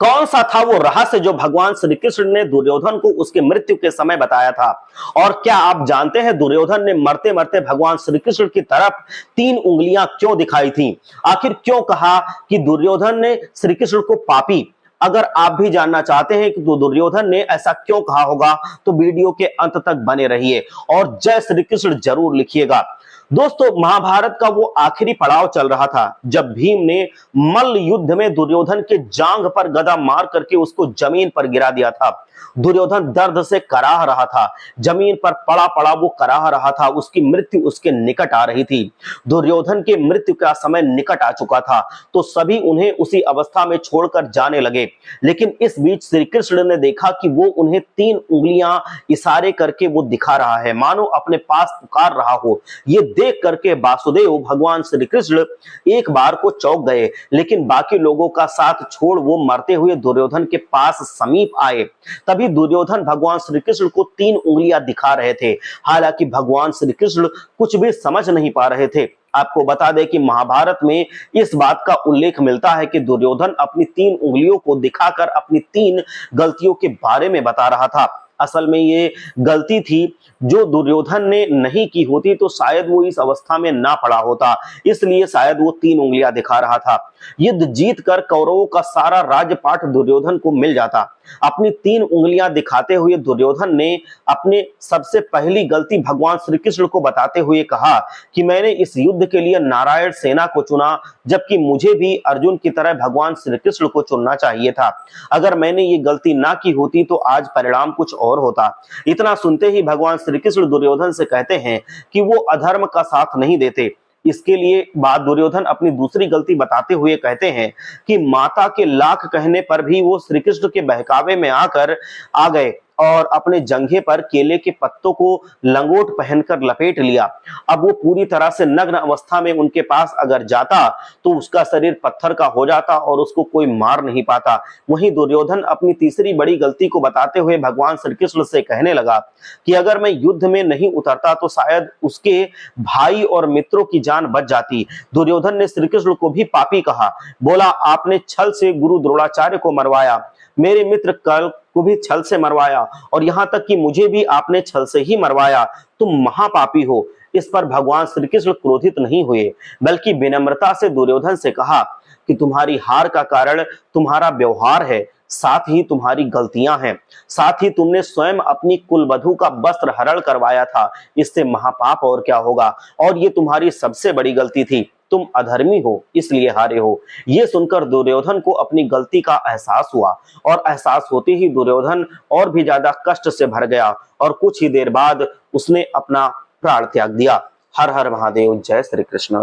कौन सा था वो रहस्य जो भगवान श्री कृष्ण ने दुर्योधन को उसके मृत्यु के समय बताया था? और क्या आप जानते हैं दुर्योधन ने मरते मरते भगवान श्री कृष्ण की तरफ 3 उंगलियां क्यों दिखाई थी? आखिर क्यों कहा कि दुर्योधन ने श्री कृष्ण को पापी? अगर आप भी जानना चाहते हैं कि दुर्योधन ने ऐसा क्यों कहा होगा तो वीडियो के अंत तक बने रहिए और जय श्री कृष्ण जरूर लिखिएगा। दोस्तों, महाभारत का वो आखिरी पड़ाव चल रहा था जब भीम ने मल्ल युद्ध में दुर्योधन के जांघ पर गदा मार करके उसको जमीन पर गिरा दिया था। दुर्योधन दर्द से कराह रहा था, जमीन पर पड़ा पड़ा वो कराह रहा था, उसकी मृत्यु उसके निकट आ रही थी। दुर्योधन के मृत्यु का समय निकट आ चुका था तो सभी उन्हें उसी अवस्था में छोड़कर जाने लगे। लेकिन इस बीच श्री कृष्ण ने देखा कि वो उन्हें 3 उंगलियां इशारे करके वो दिखा रहा है, मानो अपने पास पुकार रहा हो। ये देख करके वासुदेव भगवान श्री कृष्ण एक बार को चौंक गए, लेकिन बाकी लोगों का साथ छोड़ वो मरते हुए दुर्योधन के पास समीप आए। तभी दुर्योधन भगवान श्री कृष्ण को 3 उंगलियां दिखा रहे थे। हालांकि भगवान श्री कृष्ण कुछ भी समझ नहीं पा रहे थे। आपको बता दें कि महाभारत में इस बात का उल्लेख मिलता है कि दुर्योधन अपनी 3 उंगलियों को दिखाकर अपनी 3 गलतियों के बारे में बता रहा था। असल में ये गलती थी जो दुर्योधन ने नहीं की होती तो शायद वो इस अवस्था में ना पड़ा होता, इसलिए शायद वो 3 उंगलियां दिखा रहा था। युद्ध जीत कर कौरवों का सारा राजपाट दुर्योधन को मिल जाता। अपनी 3 उंगलियां दिखाते हुए दुर्योधन ने अपने सबसे पहली गलती भगवान श्री कृष्ण को बताते हुए कहा कि मैंने इस युद्ध के लिए नारायण सेना को चुना, जबकि मुझे भी अर्जुन की तरह भगवान श्री कृष्ण को चुनना चाहिए था। अगर मैंने ये गलती ना की होती तो आज परिणाम कुछ और होता। इतना सुनते ही भगवान श्री कृष्ण दुर्योधन से कहते हैं कि वो अधर्म का साथ नहीं देते। इसके लिए बाद दुर्योधन अपनी दूसरी गलती बताते हुए कहते हैं कि माता के लाख कहने पर भी वो श्री कृष्ण के बहकावे में आ गए और अपने जंघे पर केले के पत्तों को लंगोट पहनकर लपेट लिया। अब वो पूरी तरह से नग्न अवस्था में उनके पास अगर जाता तो उसका शरीर पत्थर का हो जाता और उसको कोई मार नहीं पाता। वहीं दुर्योधन अपनी तीसरी बड़ी गलती को बताते हुए भगवान श्री कृष्ण से कहने लगा कि अगर मैं युद्ध में नहीं उतरता तो शायद उसके भाई और मित्रों की जान बच जाती। दुर्योधन ने श्री कृष्ण को भी पापी कहा, बोला आपने छल से गुरु द्रोणाचार्य को मरवाया, मेरे मित्र कल को भी छल से मरवाया और यहाँ तक कि मुझे भी आपने छल से ही मरवाया, तुम महापापी हो। इस पर भगवान श्री कृष्ण क्रोधित नहीं हुए, बल्कि विनम्रता से दुर्योधन से कहा कि तुम्हारी हार का कारण तुम्हारा व्यवहार है, साथ ही तुम्हारी गलतियां हैं, साथ ही तुमने स्वयं अपनी कुलवधू का वस्त्र हरण करवाया था, इससे महापाप और क्या होगा। और ये तुम्हारी सबसे बड़ी गलती थी, तुम अधर्मी हो इसलिए हारे हो। ये सुनकर दुर्योधन को अपनी गलती का एहसास हुआ और एहसास होते ही दुर्योधन और भी ज्यादा कष्ट से भर गया और कुछ ही देर बाद उसने अपना प्राण त्याग दिया। हर हर महादेव, जय श्री कृष्ण।